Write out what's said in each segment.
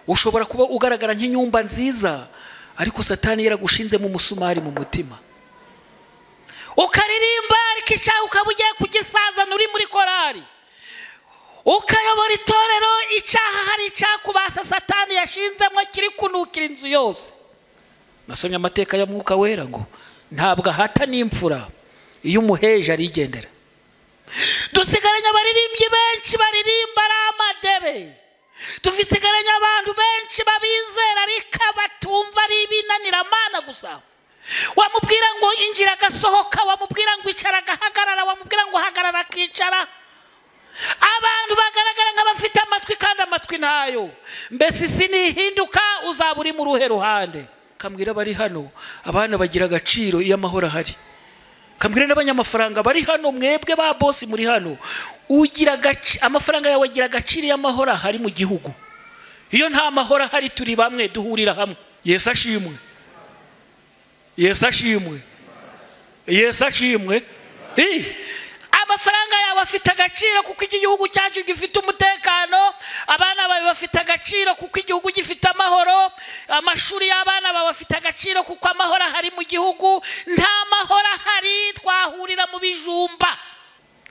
ushobora kuba ugaragara nk'inyumba nziza ariko satani yaragushinze mu musumari mu mutima. Ukaririmba ariko icyaha ukaba ugiye kugisaza uri muri korari, ukayobora itorero, icyaha hari icyakubasa satani yashinzemo kiri kunukira inzu yose. Nasomye amateka ya Mwuka Wera ngo ntabwo ahata n'imfura iyo umuheje arigendera. Dusigaranye abaririmbyi benshi baririmba ari amadebe, dufisigaranye abantu benshi babizera ariko batumva ari ibinaniramana gusa. Wamubwira ngo injira agasohoka, wamubwira ngo icara agahagarara, wamubwira ngo hagarara akicara. Abantu bagaragara nk'abafite amatwi kandi amatwi ntayo. Mbese isi nihinduka uzaba uri mu ruhe ruhande? Kambwira bari hano abana bagira agaciro iyo amahoro ahari. Kambwira n'abanyamafaranga bari hano, mwebwe ba boss muri hano, ugira amafaranga yawe agira agaciro iyo amahoro ahari mu gihugu. Iyo nta mahoro ahari turi bamwe duhurira hamwe. Yesu ashimwe, Yesu ashimwe, Yesu ashimwe. Amafaranga yawe afite agaciro kuko igihugu cyacu gifite umutekano, abana bawe bafite agaciro kuko igihugu gifite amahoro, amashuri y'abana bawe bafite agaciro kuko amahoro ahari mu gihugu. Nta mahoro ahari twahurira mu bijumba.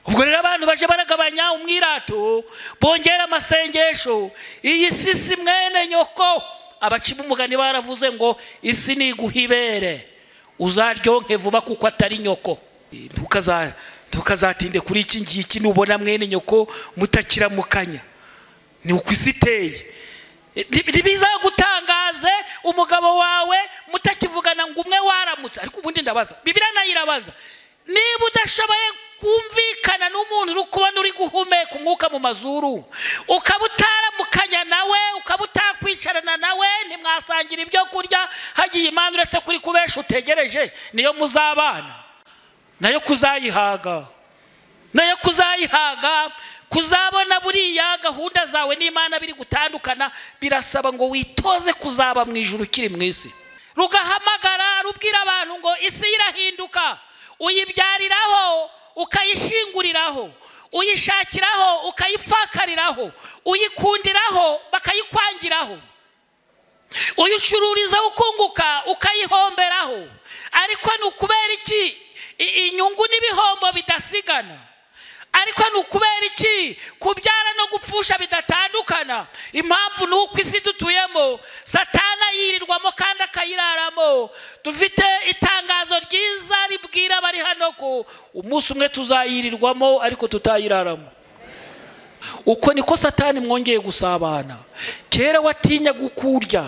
Ubwo rero abantu baje baragabanya umwirato, bongera amasengesho. Iyi sisi mwene nyoko, abaciba umugani baravuze ngo isi ni guhibere uzaryonke vuba kuko atari nyoko. Ntukazatinde kuri iki ngiki nubona mwene nyoko mutakiramukanya. Ni uko isi iteye. Ntibizagutangaze umugabo wawe mutakivugana ngo umwe waramutse. Ariko ubundi ndabaza, Bibiliya nayo irabaza, niba udashoboye kumvikana n'umuntu uri kubona uri guhumeka umwuka mu mazuru, ukaba utaramukanya nawe, ukaba utakwicarana nawe, ntimwasangira ibyo kurya, hagiye Imana uretse kuri kubesha utegereje, niyo muzabana nayo kuzayihaga, nayo kuzayihaga. Kuzabona buriya gahunda zawe n'Imana biri gutandukana, birasaba ngo witoze kuzaba mu ijuru kiri mu isi. Rugahamagara rubwira abantu ngo isi irahinduka, uyibyariraho ukayishinguriraho, uyishakiraho ukayipfakariraho, uyikundiraho bakayikwangiraho, uyicururiza ukunguka ukayihomberaho. Ariko ni ukubera iki inyungu n'ibihombo bidasigana? Ariko ni ukubera iki kubyara no gupfusha bidatandukana? Impamvu ni uko isi dutuyemo Satana yirirwamo kandi akayiraramo. Dufite itangazo ryiza ribwira bari hano ko umunsi umwe tuzayirirwamo ariko tutayiraramo. Uko niko Satani mwongeye gusabana. Kera watinya gukurya,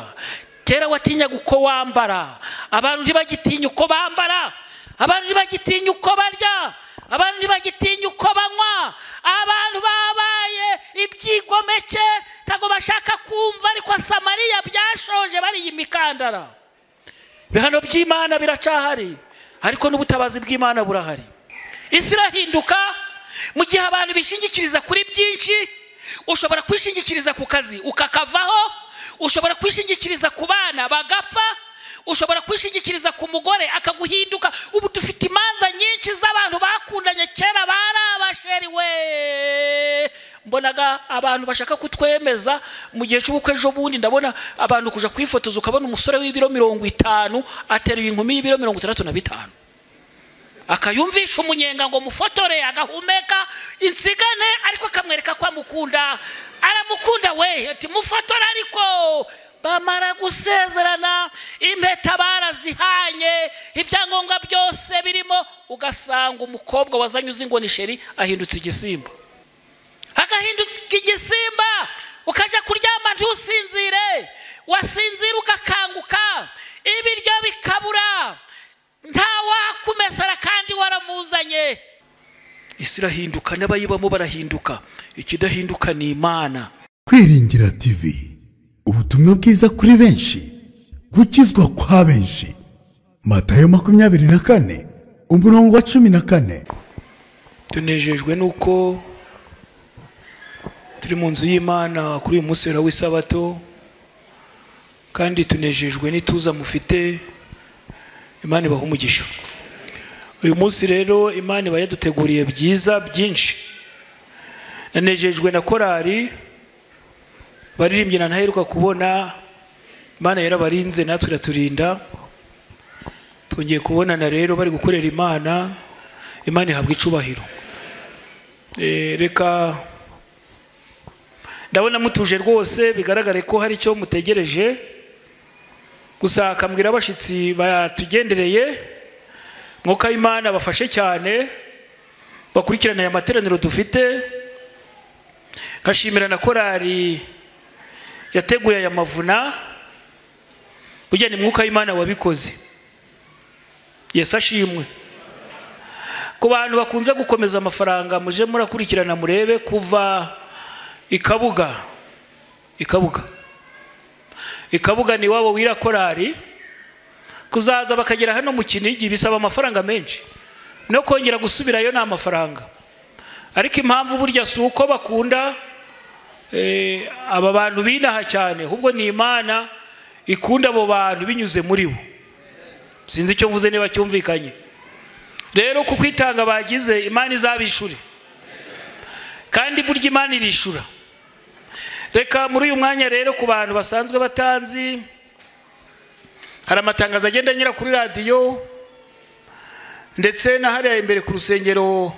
kera watinya uko wambara, abantu ntibagitinya uko bambara, abantu ntibagitinya uko barya, abantu ntibagitinya uko banywa, abantu babaye ibyigomeke ntago bashaka kumva. Ariko Samariya byashoje bari imikandara. Bihano by'Imana biracahari ariko n'ubutabazi bw'Imana burahari. Isi irahinduka mu gihe abantu bishingikiriza kuri byinshi. Ushobora kwishingikiriza ku kazi ukakavaho, ushobora kwishingikiriza ku bana bagapfa, ushobora kwishingikiriza ku mugore akaguhinduka. Ubu dufite imanza nyinshi z'abantu bakundanye kera barabasheri we. Mbonaga abantu bashaka kutwemeza mu gihe cy'ubukwe ejo bundi, ndabona abantu kuja kwifotoza ukabona umusore w'ibiro 50 ateruye inkumi y'ibiro 65, akayumvisha umunyenga ngo mufotore, agahumeka insigane, ariko akamwereka ko amukunda, aramukunda we, ati mufotore. Ariko bamara gusezerana, impeta barazihanye, ibyangombwa byose birimo, ugasanga umukobwa wazanye uzi ngo ni sheri ahindutse igisimba. Agahinduka igisimba, ukaja kuryama ntusinzire, wasinzira ugakanguka, ibiryo bikabura, nta wakumesera kandi waramuzanye. Isi irahinduka n'abayibamo barahinduka, ikidahinduka ni Imana. Kwiringira TV, ubutumwa bwiza kuri benshi, gukizwa kwa benshi. Matayo 24 umurongo wa 14. Tunejejwe nuko turi mu nzu y'Imana kuri uyu munsi w'Isabato, kandi tunejejwe n'ituza mufite. Imana ibaha umugisha. Uyu munsi rero Imana iba yaduteguriye byiza byinshi. Nanejejwe na korari baririmbye ntaheruka kubona, Imana yarabarinze natwe iraturinda, twongeye kubonana rero bari gukorera Imana ihabwa icubahiro. Reka ndabona mutuje rwose, bigaragare ko hari icyo mutegereje, gusa akambwira abashitsi batugendereye, Mwuka w'Imana bafashe cyane bakurikirana aya materaniro dufite. Nkashimira na korali yateguye aya mavuna, burya ni Mwuka w'Imana wabikoze. Yesu ashimwe. Ku bantu bakunze gukomeza amafaranga, muje murakurikirana murebe kuva Ikabuga ni wabo wira korali, kuzaza bakagera hano mu Kinigi bisaba amafaranga menshi, no kongera gusubirayo na amafaranga. Ariko impamvu burya si uko bakunda aba bantu binaha cyane, ahubwo ni Imana ikunda abo bantu binyuze muri bo. Sinzi icyo mvuze niba cyumvikanye. Rero kukwitanga bagize, Imana izabishure, kandi burya Imana irishura. Reka muri uyu mwanya rero ku bantu basanzwe batanzi, hari amatangazo agenda nyira kuri radio, ndetse na hariya imbere ku rusengero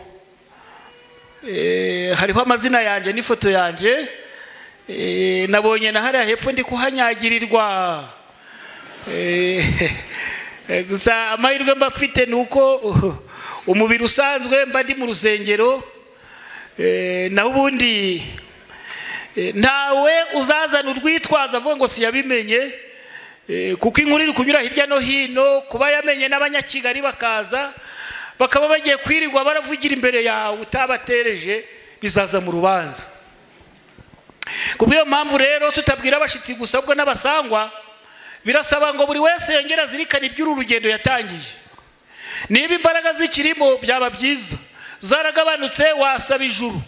hariho amazina yanje n'ifoto yanje. Nabonye na hariya hepfo ndi kuhanyagirirwa, gusa amahirwe mba mfite nuko umubiri usanzwe mba ndi mu rusengero, naho ubundi ntawe uzazana urwitwaza avuga ngo siyabimenye, kuko inkuru iri kunyura hirya no hino. Kuba yamenye n'abanyakigali bakaza bakaba bagiye kwirirwa baravugira imbere yawe utabatereje, bizaza mu rubanza. Kubw'iyo mpamvu rero tutabwira abashitsi gusa, ubwo n'abasangwa birasaba ngo buri wese yongera azirikane iby'uru rugendo yatangiye. Niba imbaraga zikirimo byaba byiza, zaragabanutse wasaba ijuru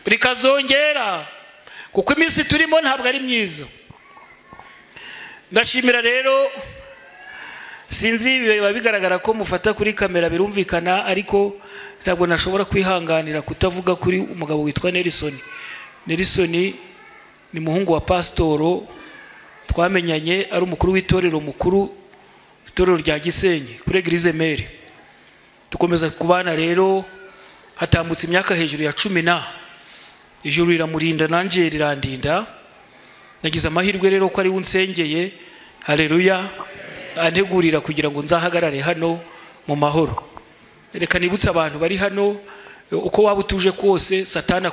rikazongera, kuko iminsi turimo ntabwo ari myiza. Ndashimira rero, sinzi biba bigaragara ko mufata kuri kamera birumvikana, ariko ntabwo nashobora kwihanganira kutavuga kuri umugabo witwa Nelson. Nelson ni muhungu wa Pastoro, twamenyanye ari umukuru w'itorero mukuru, itorero rya Gisenyi kuri Eglise Mère. Tukomeza kubana rero, hatambutse imyaka hejuru ya 10, ijuru riramurinda nanje rirandinda. Nagize amahirwe rero ko ari unsengeye, haleluya, antegurira kugira ngo nzahagarare hano mu mahoro. Reka nibutse abantu bari hano, uko waba utuje kose Satana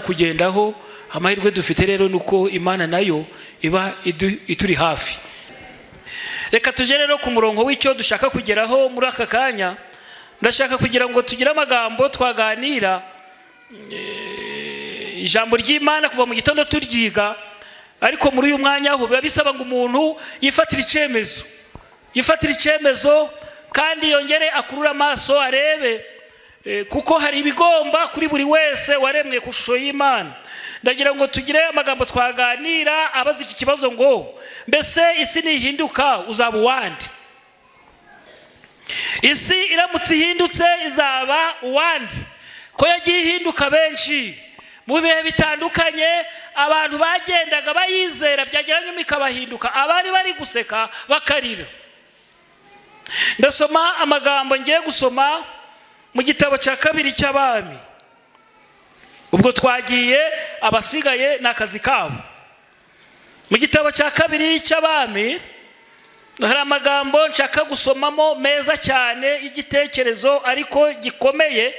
kugendaho, amahirwe dufite rero nuko Imana nayo iba ituri hafi. Reka tuje rero ku murongo w'icyo dushaka kugeraho muri aka kanya. Ndashaka kugira ngo tugire amagambo twaganira, ijambo ry'Imana kuva mu gitondo turyiga, ariko muri uyu mwanya aho biba bisaba ngo umuntu yifatire icyemezo kandi yongere akurura amaso arebe, kuko hari ibigomba kuri buri wese waremwe ku shusho y'Imana. Ndagira ngo tugire amagambo twaganira abaza iki kibazo ngo mbese isi nihinduka uzaba uwande? Isi iramutse ihindutse izaba uwande? Ko yagiye ihinduka benshi mu bihe bitandukanye, abantu bagendaga bayizera byagera nyuma ikabahinduka, abari bari guseka bakarira. Ndasoma amagambo ngiye gusoma mu gitabo cya 2 cy'Abami. Ubwo twagiye, abasigaye n'akazi kabo. Mu gitabo cya 2 cy'Abami hari amagambo nshaka gusomamo meza cyane, igitekerezo ariko gikomeye.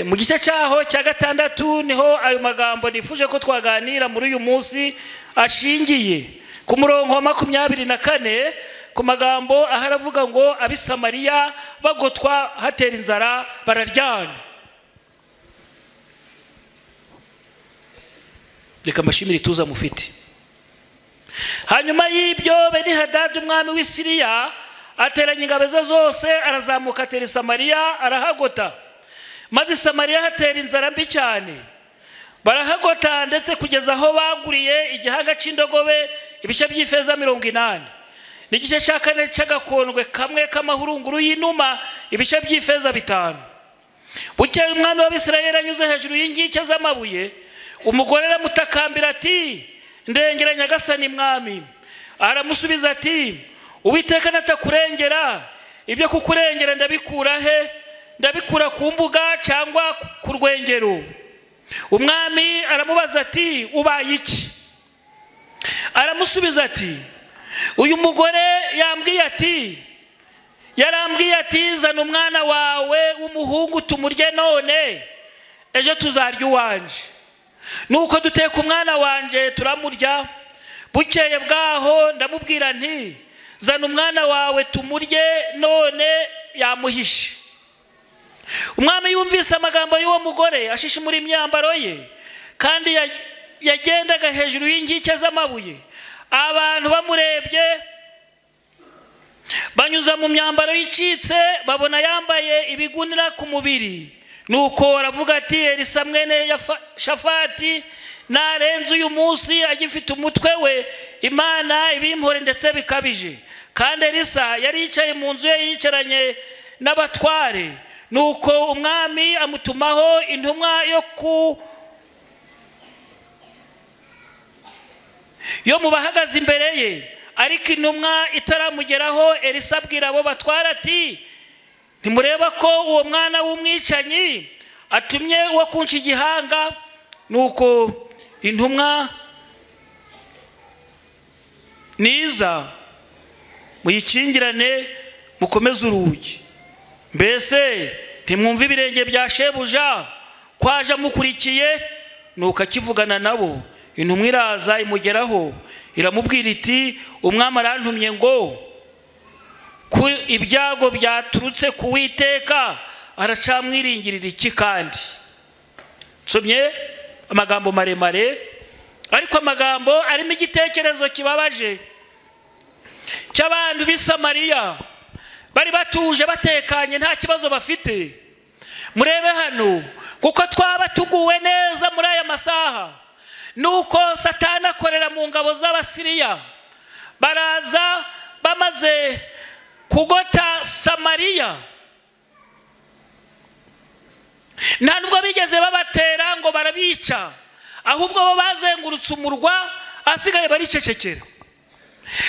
Mu gice cyaho cya 6 niho ayo magambo nifuje ko twaganira muri uyu munsi ashingiye. Ku murongo wa 24 ku magambo aharavuga ngo abisamariya bagotwa hatera inzara bararyana. Reka mbashimire tuza mufite. Hanyuma y'ibyo Benihadadi umwami w'i Siriya ateranya ingabo ze zose, arazamuka atera Samariya arahagota. Maze Samariya hatera inzara mbi cyane, barahagota ndetse kugeza aho baguriye igihanga cy'indogobe ibishya by'ifeza 80, n'igice cya 4 cy'agakondwe kamwe k'amahurunguru y'inuma ibishya by'ifeza 5. Bukeye umwami w'Abisirayeli anyuze hejuru y'inkike z'amabuye, umugore aramutakambira ati ndengera nyagasani mwami. Aramusubiza ati Uwiteka natakurengera ibyo kukurengera ndabikura he? Ndabikura ku mbuga cyangwa ku rwengero? Umwami aramubaza ati ubaye iki? Aramusubiza ati uyu mugore yarambwiye ati zana umwana wawe w'umuhungu tumurye none ejo tuzarya uwanje. Nuko duteka umwana wanje turamurya. Bukeye bwaho ndamubwira nti zana umwana wawe tumurye none yamuhishe. Umwami yumvise amagambo y'uwo mugore ashishimura imyambaro ye kandi yagendaga hejuru y'inkike z'amabuye. Abantu bamurebye banyuza mu myambaro y'icitse babona yambaye ibigunira ku mubiri. Nuko aravuga ati Elisa mwene Shafati narenze uyu munsi agifite umutwe we Imana ibimpore ndetse bikabije. Kandi Elisa yari yicaye mu nzu ye yicaranye n'abatware. Nuko umwami amutumaho intumwa yo mu bahagaze imbere ye. Ariko intumwa itaramugeraho Elisa abwira abo batwara ati ntimureba ko uwo mwana w'umwicanyi atumye uwo kunca igihanga? Nuko intumwa niza muyikingirane mukomeze urugi. Mbese ntimwumva ibirenge bya shebuja kwaje amukurikiye? Nuko akivugana nabo intumwa iraza imugeraho iramubwira iti umwami arantumye ngo ku ibyago byaturutse ku Uwiteka aracamwiringirira iki? Kandi nsomye amagambo maremare ariko amagambo arimo igitekerezo kibabaje cy'abantu b'i Samariya bari batuje batekanye nta kibazo bafite. Murebe hano kuko twaba tuguwe neza muri aya masaha, nuko Satani akorera mu ngabo z'Abasiriya. Baraza bamaze kugota Samariya, nta nubwo bigeze babatera ngo barabica, ahubwo bo bazengurutse umurwa asigaye baricecekera.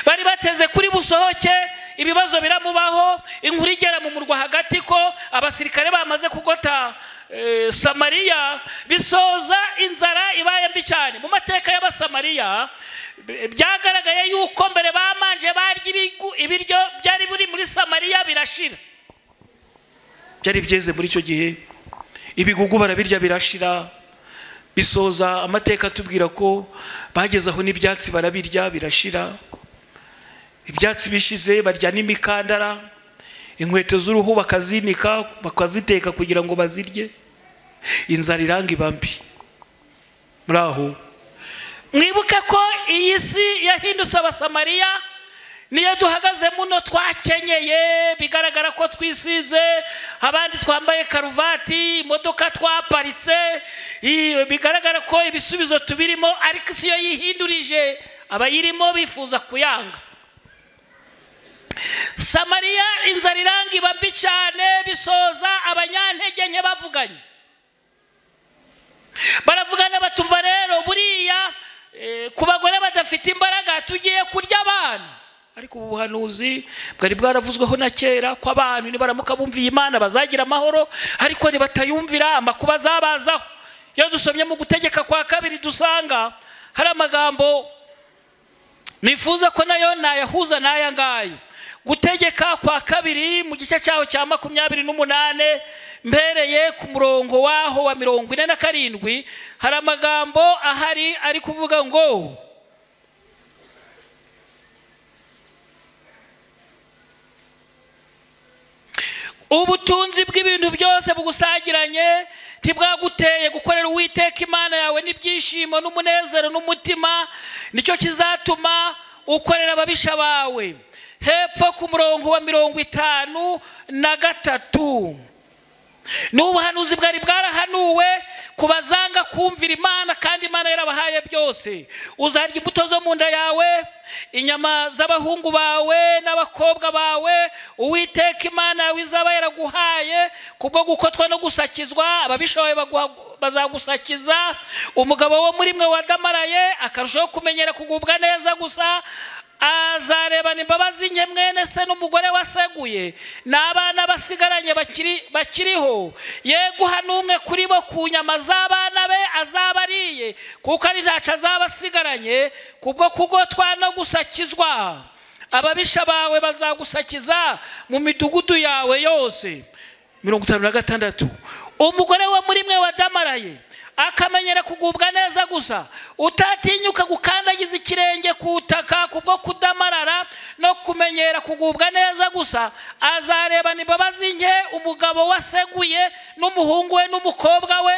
Bari bateze kuri busohoke ibibazo biramubaho. Inkuru igera mu murwa hagati ko abasirikare bamaze kugota Samariya, bisoza inzara ibaye mbi cyane. Mu mateka y'Abasamariya byagaragaye yuko mbere bamanje barya ibiryo byari buri muri Samariya birashira. Byari byeze muri icyo gihe, ibigugu barabirya birashira. Bisoza amateka tubwira ko bagezaho n'ibyatsi barabirya birashira. Ibyatsi bishize barya n'imikandara, inkweto z'uruhu bakazinika bakaziteka kugira ngo bazirye. Inzara iranga ibambi. Muraho mwibuke ko iyi si yahindutse Abasamariya. Niyo duhagaze muno twakenyeye bigaragara ko twisize, abandi twambaye karuvati, imodoka twaparitse, bigaragara ko ibisubizo tubirimo, ariko si yo yihindurije abayirimo bifuza kuyanga. Samariya inzara iranga ibambi cyane. Bisoza abanyantege nke bavuganye, baravugana batumva rero buriya ku bagore badafite imbaraga tugiye kurya abana. Ariko ubuhanuzi bwari bwaravuzweho na kera ko abantu nibaramuka bumviye Imana bazagira amahoro, ariko nibatayumvira amakuba azabazaho. Iyo dusomye mu Gutegeka kwa 2 dusanga hari amagambo nifuza ko nayo nayahuza n'aya ngayo. Gutegeka kwa 2 mu gice cyaho cya 28 mbereye ku murongo waho wa 47 hari amagambo ahari ari kuvuga ngo ubutunzi bw'ibintu byose bugusagiranye ntibwaguteye gukorera Uwiteka Imana yawe n'ibyishimo n'umunezero n'umutima, nicyo kizatuma ukorera ababisha bawe. Hepfo ku murongo wa 53 n'ubuhanuzi bwari bwarahanuwe kubazanga kumvira Imana, kandi Imana yarabahaye byose. Uzarya imbuto zo mu nda yawe, inyama z'abahungu bawe n'abakobwa bawe, Uwiteka Imana yawe izaba yaraguhaye kubwo gukotwa no gusakizwa. Ababishoboye bazagusakiza. Umugabo wo muri mwe wadamaraye akarushaho kumenyera kugubwa neza gusa, azarebana imbabazi nke mwene se n'umugore waseguye n'abana basigaranye bakiriho, ye guha n'umwe kuri bo ku nyama z'abana be azaba ariye, kuko ari ntaco azaba asigaranye kubwo kugotwa no gusakizwa. Ababisha bawe bazagusakiza mu midugudu yawe yose. 56. Umugore wo muri mwe wadamaraye akamenyera kugubwa neza gusa, utatinyuka gukandagiza ikirenge ku butaka kubwo kudamarara no kumenyera kugubwa neza gusa, azarebana imbabazi nke umugabo waseguye n'umuhungu we n'umukobwa we,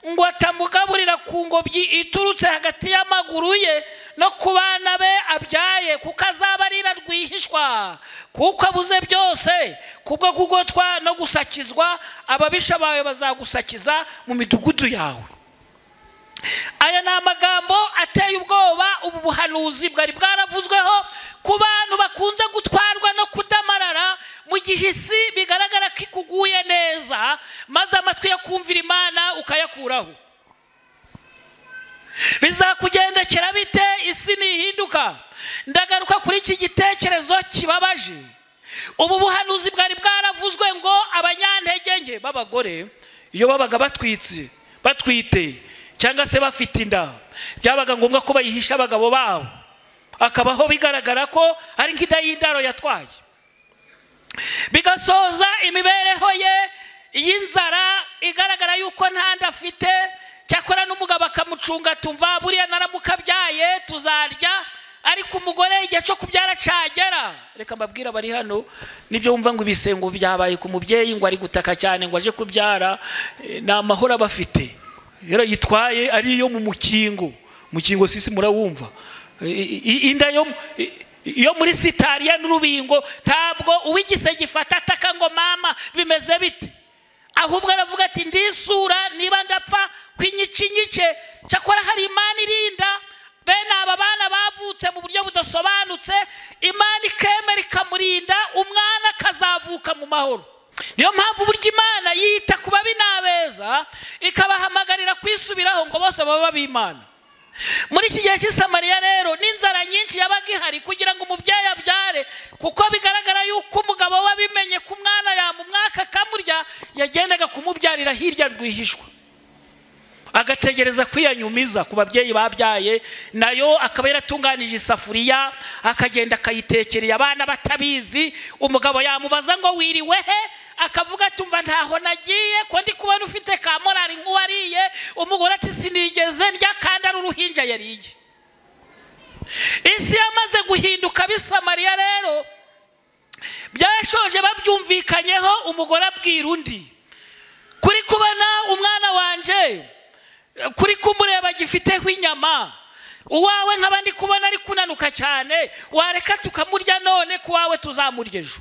ngo atamugaburira ku ngobyi iturutse hagati y'amaguru ye no ku bana be abyaye, kuko azaba arira rwihishwa, kuko abuze byose kubwo kugotwa no gusakizwa. Ababisha bawe bazagusakiza mu midugudu yawe. Aya ni amagambo ateye ubwoba. Ubu buhanuzi bwari bwaravuzweho ku bantu bakunze gutwarwa no kudamarara mu gihe isi bigaragara ko ikuguye neza, maze amatwi yo kumvira Imana ukayakuraho. Bizakugendekera bite isi nihinduka? Ndagaruka kuri iki gitekerezo kibabaje. Ubu buhanuzi bwari bwaravuzwe ngo abanyantege nke b'abagore iyo babaga batwite cyangwa se bafite inda, byabaga ngombwa ko bayihisha abagabo babo, akabaho bigaragara ko ari nk'inda y'indaro yatwaye, bigasoza imibereho ye y'inzara igaragara yuko nta nda afite. Cyakora n'umugabo akamucunga, tumva buriya naramukabyaye tuzarya, ariko umugore igihe cyo kubyara cagera. Reka mbabwira bari hano, nibyo wumva ngo ibisengo byabaye ku mubyeyi ngo ari gutaka cyane ngo aje kubyara, na mahoro abafite yara yitwaye ari yo mu mukingo sisi murawumva, inda yo muri Sitariya n'urubingo, ntabwo uwigise gifata ataka ngo mama bimeze bite, ahubwo aravuga ati ndisura niba ndapfa kwinyicinyice. Cyakora hari Imana irinda bene aba bana bavutse mu buryo budasobanutse, Imana ikemera ikamurinda, umwana akazavuka mu mahoro. Niyo mpamvu burya Imana yita ku babi n'abeza, ikabahamagarira kwisubiraho ngo bose baba b'Imana. Muri iki gihe cy'i Samariya rero n'inzara nyinshi yabaga ihari kugira ngo umubyeyi abyare, kuko bigaragara yuko umugabo wabimenye ku mwana yamumwaka akamurya, yagendaga kumubyarira hirya rwihishwa, agategereza kwiyanyumiza ku babyeyi babyaye, nayo akaba yaratunganije isafuriya akagenda akayitekereye abana batabizi. Umugabo yamubaza ngo wiriwe he, akavuga tumva ntaho nagiye ko ndi kubona ufite ka morali nk'uwariye. Umugore ati sinigeze ndya kandi ari uruhinja yariye. Isi yamaze guhinduka b'Isamariya rero byashoje babyumvikanyeho. Umugore abwira undi, kuri kubona umwana wanje kuri kumureba gifiteho inyama, uwawe nk'abandi kubona ari kunanuka cyane, wareka tukamurya none ku wawe tuzamurya ejo.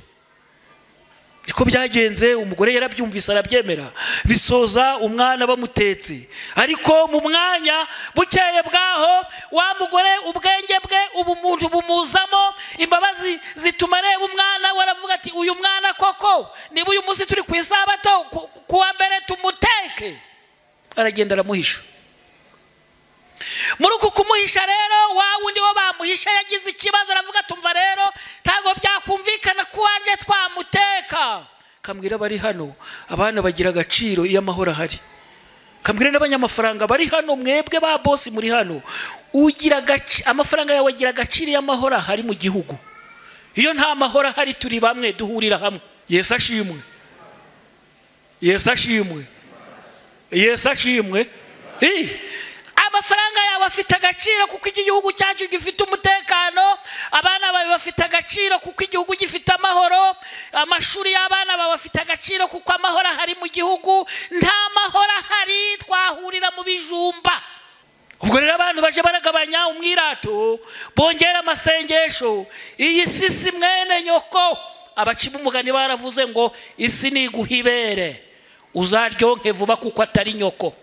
Niko byagenze. Umugore yarabyumvise arabyemera, bisoza umwana bamutetse. Ariko mu mwanya bukeye bwaho wa mugore ubwenge bwe ubumuntu bumuzamo, imbabazi zituma areba umwana, waravuga ati uyu mwana koko niba uyu munsi turi ku isabato kuwa mbere tumuteke. Aragenda aramuhisha. Muri uku kumuhisha rero wa wundi wo bamuhisha yagize ikibazo, aravuga tumva rero ntago byakumvikana ku wanje twamuteka. Kambwira bari hano abana bagira agaciro iyo amahoro ahari. Kambwira n'abanyamafaranga bari hano, mwebwe ba boss muri hano, ugira amafaranga yawe agira agaciro iyo amahoro ahari mu gihugu. Iyo nta mahoro ahari turi bamwe duhurira hamwe. Yesu ashimwe, Yesu ashimwe, Yesu ashimwe. Amafaranga yawe afite agaciro kuko igihugu cyacu gifite umutekano, abana bawe bafite agaciro kuko igihugu gifite amahoro, amashuri y'abana bawe bafite agaciro kuko amahoro ahari mu gihugu. Nta mahoro ahari twahurira mu bijumba. Ubwo rero abantu baje baragabanya umwirato, bongera amasengesho. Iyi sisi mwene nyoko, abaciba umugani baravuze ngo isi ni guhibere uzaryonke vuba kuko atari nyoko.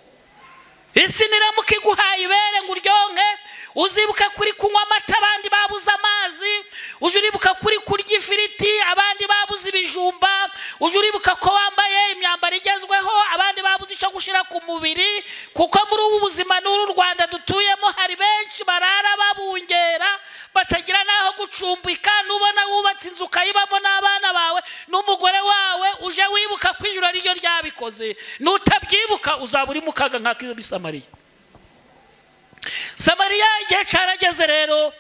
Isi niramuka iguhaye ibere ngo uryonke, uzibuka kuri kunywa amata abandi babuze amazi, ujuribuka kuri kurya ifiriti abandi babuze ibijumba, ujuribuka ko wambaye imyambaro igezweho abandi babuze icyo gushira ku mubiri, kuko muri ubu buzima n'uru Rwanda dutuyemo hari benshi barara babungera batagira naho gucumbika. Nubona wubatse inzu ukayibamo n'abana bawe n'umugore wawe, uje wibuka ko ijuru ryo ryabikoze. Nutabyibuka uzaba uri mu kaga nk'ak'iyo Samariya. Samariya igihe carageze rero,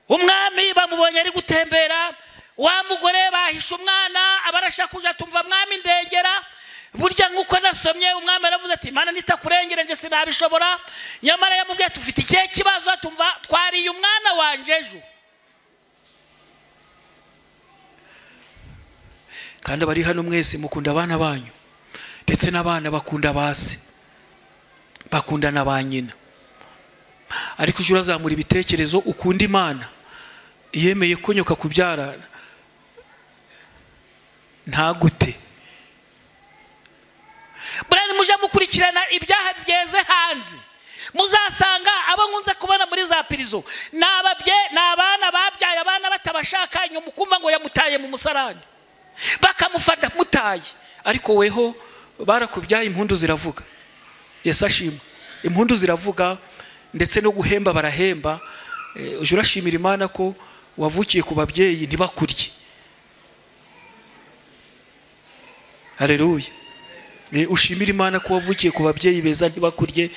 umwami bamubonye ari gutembera, wa mugore bahisha umwana abarashakuja tumva mwami ndengera. Burya nkuko nasomye umwami aravuze ati Imana nitakurengera nje sinabishobora. Nyamara yamubwiye tufite ikihe kibazo, tumva twariye umwana wanje ejo. Kandi bari hano mwese mukunda abana banyu, ndetse n'abana bakunda base, bakunda na ba nyina. Ariko ujura zamura ibitekerezo ukunda Imana, yemeye kunyoka kubyara ntagute. Burani muje mukurikirana ibyaha byeze hanze, muzasanga abo nkunze kubona muri za pirizo n'abana babyaye abana batabashaka, nyuma ukumva ngo yamutaye mu musarani bakamufata mutaye. Ariko weho barakubyaye, impundu ziravuga. Yesu ashimwe, impundu ziravuga, ndetse no guhemba barahemba. Uje urashimira Imana ko wavukiye ku babyeyi ntibakurye. Haleluya. Ushimira Imana ko wavukiye ku babyeyi beza ntibakurye.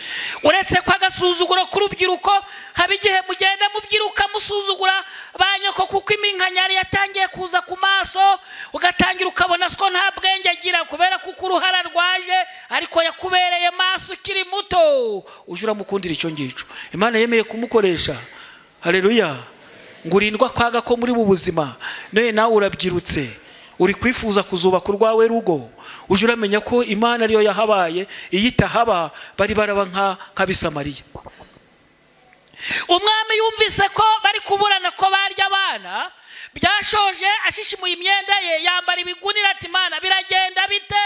Uretse kwa gasuzuguro kurubyiruko, haba igihe mugenda mubyiruka musuzugura banyoko kuko iminkanyari yatangiye kuza ku maso, ugatangira ukabona ko nta bwenge agira kubera kuko uruhara rwaje, ariko yakubereye maso ukiri muto. Ujura mukundira icyo ngico, Imana yemeye kumukoresha. Haleluya. Ngurindwa kwaga ko muri bu buzima none nawe urabyirutse, uri kwifuza kuzubaka urwawe rugo. Uje uramenya ko Imana ariyo yahabaye, iyitahaba bari baraba nka Bisamariya. Umwami yumvise ko bari kuburana ko barya abana, byashoje ashishimuye imyenda ye, yambara ibigunira ati Imana biragenda bite?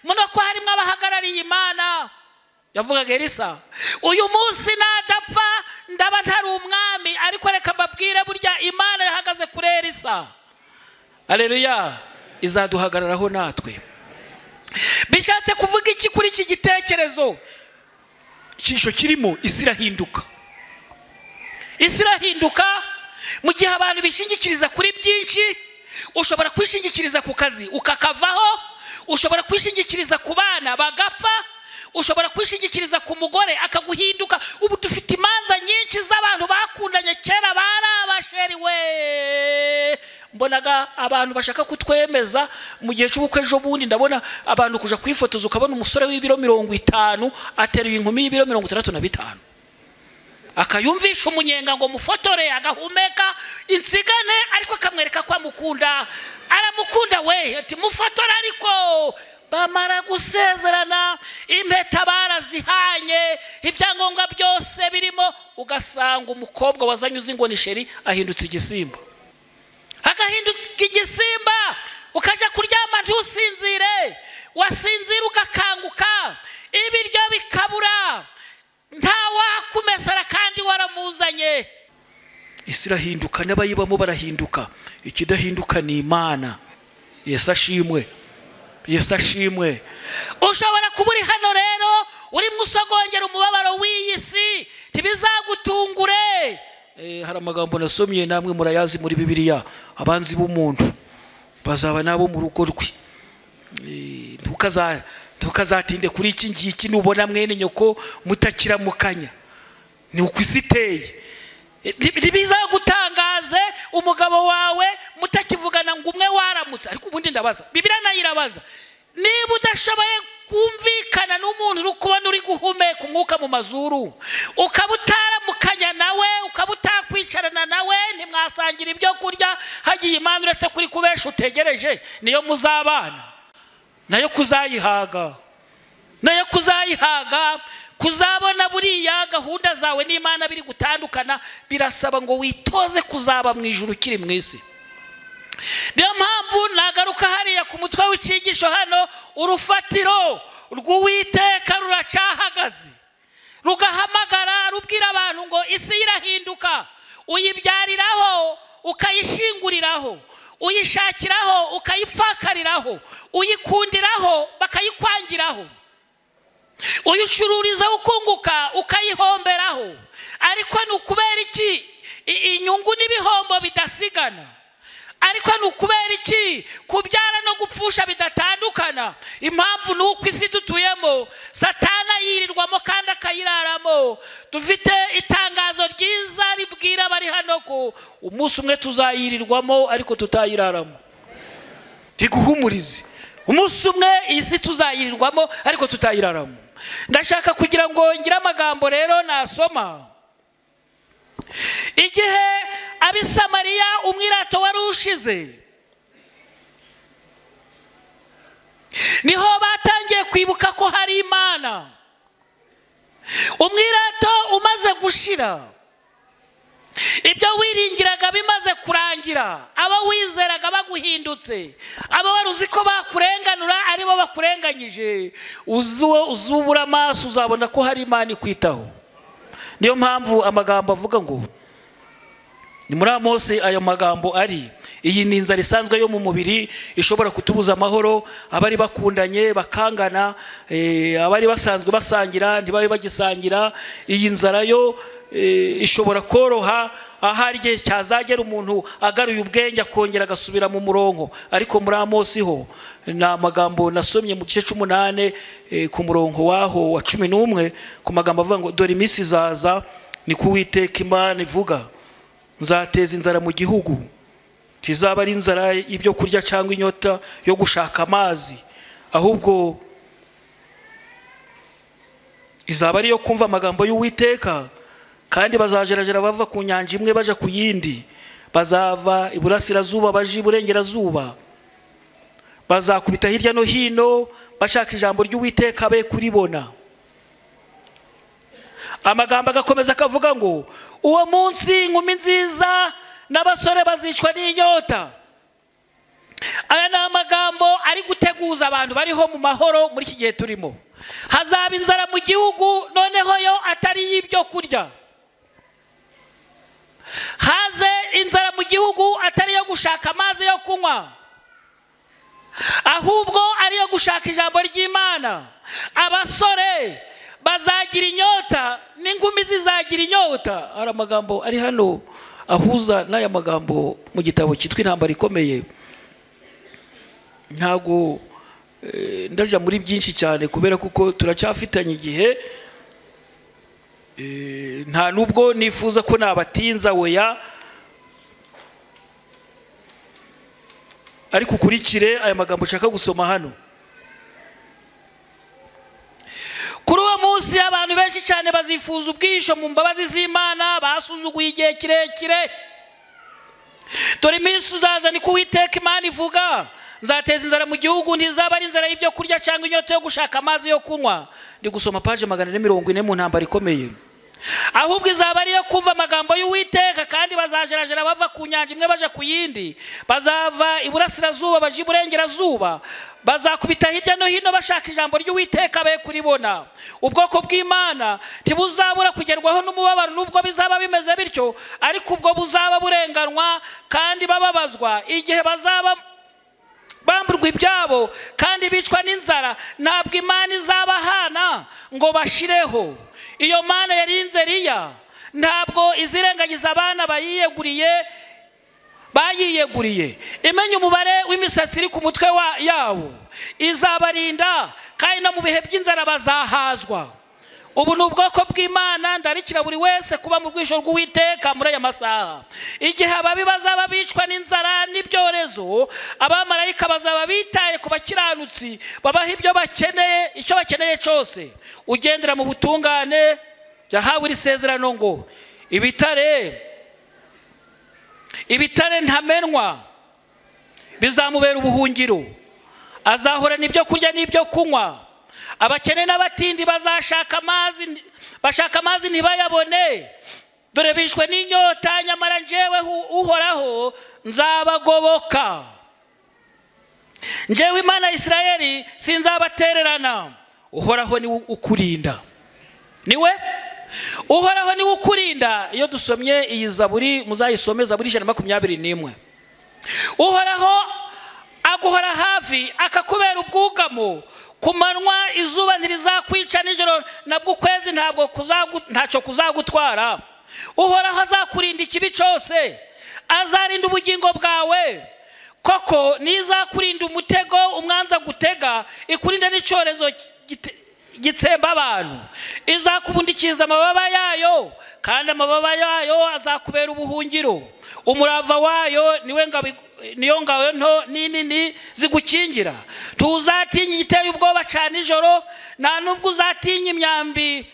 Muno ko harimo abahagarariye Imana. Yavugaga Elisa, uyu munsi nadapfa ndaba ntari umwami, ariko reka mbabwire burya Imana yahagaze kuri Elisa. Haleluya. Izaduhagararaho natwe. Bishatse kuvuga iki kuri iki gitekerezo? Cisho kirimo isi irahinduka. Isi irahinduka mu gihe abantu bishingikiriza kuri byinshi. Ushobora kwishingikiriza ku kazi ukakavaho, ushobora kwishingikiriza ku bana bagapfa, ushobora kwishingikiriza ku mugore akaguhinduka. Ubu dufite imanza nyinshi z'abantu bakundanye kera barabasheri we. Mbonaga abantu bashaka kutwemeza mu gihe cy'ubukwe ejo bundi, ndabona abantu kuja kwifotoza ukabona umusore w'ibiro 50 ateruye inkumi y'ibiro 65, akayumvisha umunyenga ngo mufotore, agahumeka insigane, ariko akamwereka ko amukunda. Aramukunda we ati mufotore, ariko bamara gusezerana impeta barazihanye, ibyangombwa byose birimo, ugasanga umukobwa wazanye uzingo nisheri ahindutse igisimba. Agahinduka igisimba, ukaja kuryama ntusinzire, wasinzira ugakanguka, ibiryo bikabura, nta wakumesera kandi waramuzanye. Isi irahinduka, n'abayibamo barahinduka. Ikidahinduka ni Imana. Yesu ashimwe. Yesu ashimwe. Ushobora kuba uri hano rero uri musogongera umubabaro w'iyi si, ntibizagutungure. Hari amagambo nasomye namwe murayazi muri Bibiliya, abanzi b'umuntu bazaba nabo mu rugo rwe. Ntukazatinde kuri iki ngiki, nubona mwene nyoko mutakiramukanya. Ni uko isi iteye. Ntibizagutangaze umugabo wawe mutakivugana ngo umwe waramutse. Ariko ubundi ndabaza, Bibiliya nayo irabaza, niba udashoboye kumvikana n'umuntu uri kubona uri guhumeka umwuka mu mazuru, ukaba utaramukanya nawe, ukaba utakwicarana nawe, ntimwasangira ibyo kurya, hagiye Imana uretse kuri kubesha utegereje, niyo muzabana nayo kuzayihaga, nayo kuzayihaga. Kuzabona buriya gahunda zawe n'Imana biri gutandukana, birasaba ngo witoze kuzaba mu ijuru kiri mu isi. niyo mpamvu nagaruka hariya ku mutwe w'icyigisho hano, urufatiro rw'Uwiteka ruracahagaze, rugahamagara rubwira abantu ngo isi irahinduka, uyibyariraho ukayishinguriraho, uyishakiraho ukayipfakariraho, uyikundiraho bakayikwangiraho, uyicururiza ukunguka ukayihomberaho. Ariko ni ukubera iki inyungu n'ibihombo bidasigana? Ariko ni ukubera iki kubyara no gupfusha bidatandukana? Impamvu ni uko isi dutuyemo Satana yirirwamo kandi akayiraramo. Dufite itangazo ryiza ribwira abari hano ko umunsi umwe tuzayirirwamo ariko tutayiraramo. Riguhumurize, umunsi umwe isi tuzayirirwamo ariko tutayiraramo. Ndashaka kugira ngo ngire amagambo rero nasoma. Igihe Abisamariya umwirato wari ushize, niho batangiye kwibuka ko hari Imana. Umwirato umaze gushira, ibyo wiringiraga bimaze kurangira, aba wizeraga baguhindutse, aba wari uzi ko bakurenganura aribo bakurenganyije, uzubura amaso uzabona ko hari Imana ikwitaho. Niyo mpamvu amagambo avuga ngo, ni muri Amosi ayo magambo ari, iyi ni inzara isanzwe yo mu mubiri ishobora kutubuza amahoro. Abari bakundanye bakangana, abari basanzwe basangira ntibabe bagisangira. Iyi nzara yo ishobora koroha ahari igihe cyazagera umuntu agaruye ubwenge akongera agasubira mu murongo. Ariko muri Amosi ho ni amagambo nasomye mu gice 8 ku murongo waho wa 11, ku magambo avuga ngo dore iminsi izaza, ni ku Uwiteka Imana ivuga, nzateza inzara mu gihugu, tizaba ari inzara y'ibyo kurya cyangwa inyota yo gushaka amazi, ahubwo izaba ari yo kumva amagambo y'Uwiteka. Kandi bazajerajera bava ku nyanja imwe baja ku yindi, bazava iburasirazuba baje iburengerazuba, bazakubita hirya no hino bashaka ijambo ry'Uwiteka be kuribona. Amagambo agakomeza akavuga ngo uwo munsi inkumi nziza n'abasore bazicwa n'inyota. Aya ni amagambo ari guteguza abantu bariho mu mahoro muri iki gihe turimo. Hazaba inzara mu gihugu, noneho yo atari y'ibyo kurya. Haze inzara mu gihugu atari yo gushaka amazi yo kunywa, ahubwo ari yo gushaka ijambo ry'Imana. Abasore bazagira inyota n'ingumi zizagira inyota. Ari amagambo ari hano ahuza n'aya magambo mu gitabo cyitwa Intambara Ikomeye. Ntago ndaja muri byinshi cyane kubera kuko turacyafitanye igihe, nta nubwo nifuza ko nabatinza weya, ariko ukurikire aya magambo ushaka gusoma hano. Kuri uwo munsi abantu benshi cyane bazifuza ubwisho mu mbabazi z'Imana basuzuguye igihe kirekire. Dore iminsi uzaza, ni ku Uwiteka Imana ivuga, nzateza inzara mu gihugu, ntizaba ari inzara y'ibyo kurya cyangwa inyota yo gushaka amazi yo kunywa. Ndi gusoma page 440 mu Ntambara Ikomeye. Ahubwo izaba ari yo kumva amagambo y'Uwiteka, kandi bazajerajera bava ku nyanja imwe baje ku yindi, bazava iburasirazuba baje iburengerazuba, bazakubita hirya no hino bashaka ijambo ry'Uwiteka be kuribona. Ubwoko bw'Imana ntibuzabura kugerwaho n'umubabaro nubwo bizaba bimeze bityo, ariko ubwo buzaba burenganwa kandi bababazwa. Igihe bazaba bamburwa ibyabo kandi bicwa n'inzara, ntabwo Imana izabahana ngo bashireho. Iyo Mana yarinze Eliya ntabwo izirengagiza abana bayiyeguriye. Imenya umubare w'imisatsi iri ku mutwe yawo, izabarinda kandi no mu bihe by'inzara bazahazwa. Ubu ni ubwoko bw'Imana. Ndarikira buri wese kuba mu rwisho rw'Uwiteka muri aya masaha. Igihe ababi bazaba bicwa n'inzara n'ibyorezo, abamarayika bazaba bitaye ku bakiranutsi, babaha ibyo bakeneye, icyo bakeneye cyose. Ugendera mu butungane yahawe iri sezerano ngo ibitare ntamenwa bizamubera ubuhungiro, azahorana ibyo kurya n'ibyo kunywa. Abakene n'abatindi bashaka amazi ntibayabone. dore bishwe n'inyota, nyamara njyewe uhoraho nzabagoboka. Njyewe Imana ya Isirayeli sinzabatererana. Uhoraho ni ukurinda, niwe uhoraho ni ukurinda. Iyo dusomye iyi zaburi, muzayisome Zaburi 121. Uhoraho aguhora hafi, akakubera ubwugamo. Ku manywa izuba ntirizakwica, nijoro nabwo ukwezi ntacyo kuzagutwara. Uhoraho azakurinda ikibi cyose, azarinda ubugingo bwawe. Koko nizakurinda umutego umwanza gutega, ikurinda n'icyorezo gitsemba abantu. Izakubundikiza amababa yayo, kandi amababa yayo azakubera ubuhungiro. Umurava wayo niyo ngabo nto nini zigukingira. Tuzatinya igiteye ubwoba cyane ijoro, nta nubwo uzatinya imyambi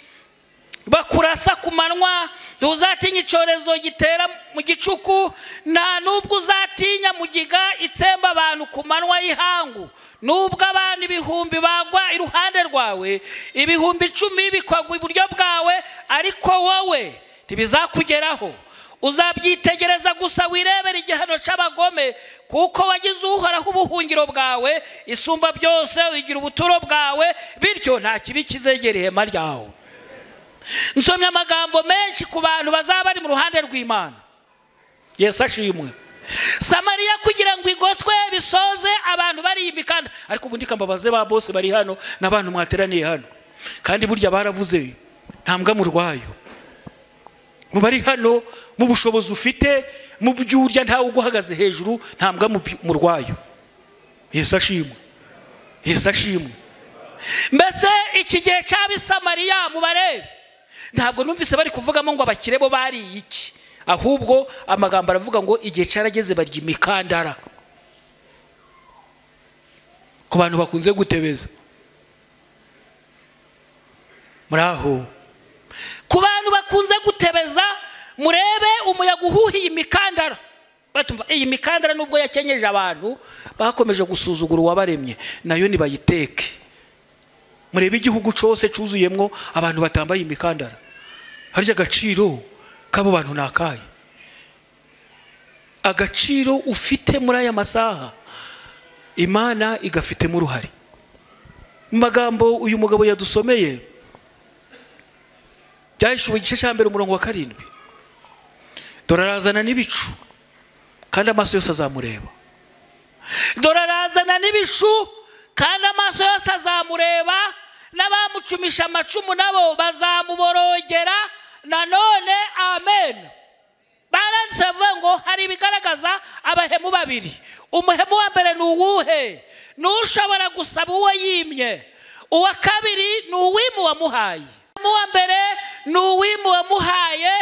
bakurasa ku manywa. Ntuzatinya icyorezo gitera mu gicuku, nta nubwo uzatinya mugiga itsemba abantu ku manywa y'ihangu. Nubwo abantu 1000 bagwa iruhande rwawe, 10,000 bikagwa iburyo bwawe, ariko wowe ntibizakugeraho. Uzabyitegereza gusa wirebera igihano cy'abagome, kuko wagize uhoraho ubuhungiro bwawe. Isumba byose uyigira ubuturo bwawe, bityo nta kibi kizegera ihema ryawe. Nsomye amagambo menshi ku bantu bazaba bari mu ruhande rw'Imana. Yesu ashimwe. Samariya kugira ngo igotwe bisoze abantu bari imikanda, ariko ubundi kambabaze ba bose bari hano n'abantu mwateraniye hano, kandi burya baravuze ntambwa mu rwayo. Mu bari hano, mu bushobozi ufite, mu byurya ntawe uguhagaze hejuru, ntambwa mu rwayo. Yesu ashimwe. Yesu ashimwe. Mbese iki gihe cy'Abisamariya mubarebe, ntabwo numvise bari kuvugamo ngo abakire bo bari iki, ahubwo amagambo aravuga ngo igihe cyarageze barya imikandara. Ku bantu bakunze gutebeza muraho, ku bantu bakunze gutebeza, murebe umuyaga uhuhiye imikandara. Batumva iyi mikandara nubwo yakenyeje abantu, bakomeje gusuzugura uwabaremye, nayo nibayiteke. Murebe igihugu cyose cyuzuyemwo abantu batambaye imikandara. Harya agaciro kabo bantu nakaye, agaciro ufite muri aya masaha Imana igafitemo uruhare. Mu magambo uyu mugabo yadusomeye, Byahishuwe igice cya 1 umurongo wa 7. Dore arazana n'ibicu, kandi amaso yose azamureba. Dore arazana n'ibicu, kandi amaso yose azamureba, n'abamucumisha amacumu nabo bazamuborogera. Nanone amen. Baranditse ngo hari ibigaragaza abahemu babiri. Umuhemu wa mbere ni uwuhe? Nushobora gusaba uwo yimye. Uwa kabiri ni uwimu wamuhaye. Umuhemu wa mbere ni uwimu wamuhaye,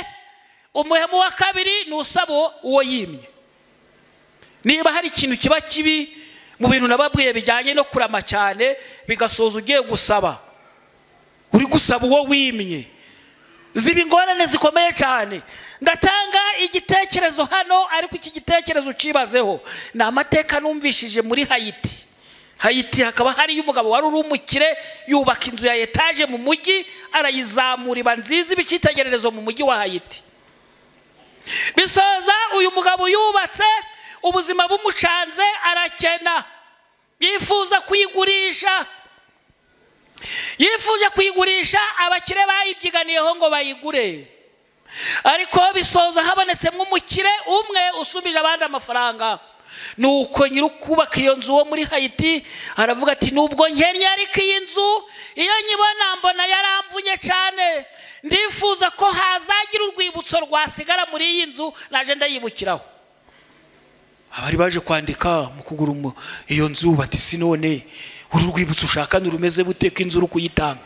umuhemu wa kabiri ni usaba uwo yimye. Niba hari ikintu kiba kibi mu bintu nababwiye bijyanye no kurama cyane, bigasoza ugiye gusaba, uri gusaba uwo wimye, ziba ingorane zikomeye cyane. Ndatanga igitekerezo hano, ariko iki gitekerezo ucibazeho. Ni amateka numvishije muri Haiti hakaba hari umugabo wari urumukire, yubaka inzu ya etaje mu mujyi, arayizamura iba nziza, ibicitegererezo mu mujyi wa Haiti. Bisoza uyu mugabo yubatse, ubuzima bumucanze, arakena, yifuza kuyigurisha. Yifuje kuyigurisha, abakire bayibyiganiyeho ngo bayigure, ariko bisoza habonetsemo umukire umwe usubije abandi amafaranga. Nuko nyirukubaka iyo nzu wo muri Haiti aravuga ati, nubwo nkennye ariko iyi nzu iyo nyibona mbona yaramvunye cyane, ndifuza ko hazagira urwibutso rwasigara muri iyi nzu, naje ndayibukiraho. Abari baje kwandika mu kugura iyo nzu bati, sinone uru rwibutso ushaka nurumeze buteka inzu uri kuyitanga.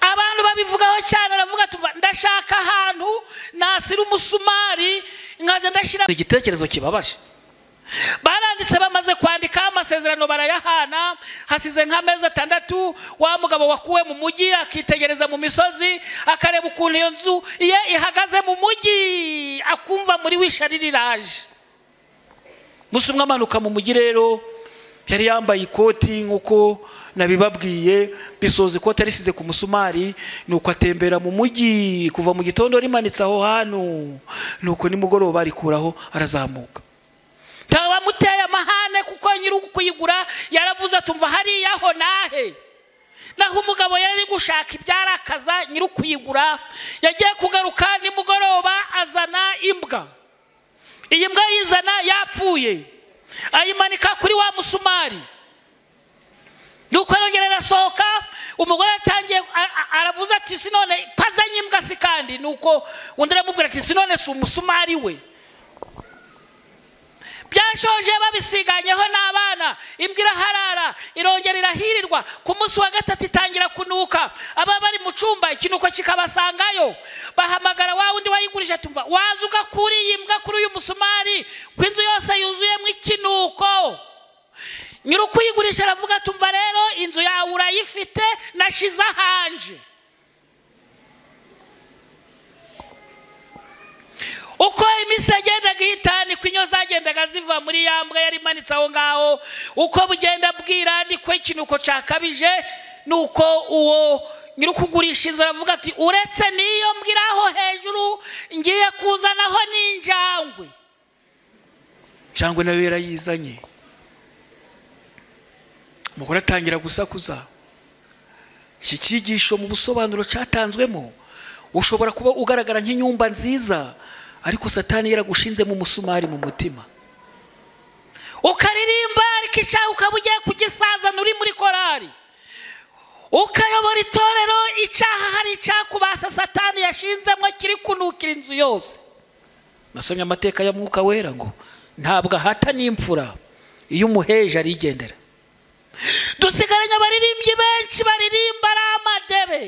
Abantu babivugaho cyane, aravuga ati, ndashaka ahantu nasira umusumari nkaje ndashira. Igitekerezo kibabaje. Baranditse bamaze kwandika amasezerano barayahana, hasize nk'amezi 6. Wa mugabo wakuwe mu mujyi akitegereza mu misozi, akareba ukuntu iyo nzu ye ihagaze mu mujyi, akumva muri wishaririraje. Musumwa amanuka mu mujyi rero, yari yambaye ikoti nkuko nabibabwiye bisoze ko tarisize ku musumari nuko atembera mu mujyi kuva mu gitondo rimanitse aho hano nuko nimugoroba arikuraho arazamuka tawa muteye amahane kuko nyiri kuyigura yaravuze atumva hari yaho nahe naho umugabo yari gushaka ibyarakaza nyiri kuyigura yagiye kugaruka nimugoroba azana imbwa iyi mbwa yizana yapfuye ayimanika kuri wa musumari nuko arongera sohoka umugore atangiye aravuze ati sinone pazanye imbwa sikandi nuko undi aramubwira ati sinone si umusumari we byashoje babisiganyeho n'abana imbwa iraharara irongera irahirirwa ku munsi wa gatatu itangira kunuka aba bari mu cyumba ikinuko kikabasangayo bahamagara wa wundi wayigurisha tumva waza ugakura iyi mbwa kuri uyu musumari kw'inzu yose yuzuyemo ikinuko nyiri kuyigurisha aravuga tumva rero inzu yawe urayifite nashize ahanje uko iminsi yagendaga ihitana inyo zagendaga ziva muri yambwa yari imanitse aho ngaho uko bugenda bwira niko ikinuko cyakabije nuko uwo nyiri kugurisha inzu aravuga ati uretse niyo mbwiraho hejuru ngiye kuzanaho n'injangwe nawe yarayizanye umugore atangira gusakuza iki cyigisho mu busobanuro cyatanzwemo ushobora kuba ugaragara nk'inyumba nziza ariko satani yaragushinze mu musumari mu mutima ukaririmba ariko icyaha ukaba ugiye kugisazana uri muri korari ukayobora itorero icyaha hari icyakubasa satani yashinzemo kiri kunukira inzu yose nasomye amateka ya Mwuka Wera ngo ntabwo ahata n'imfura iyo umuheje arigendera dusigaranye abaririmbyi benshi baririmba ari amadebe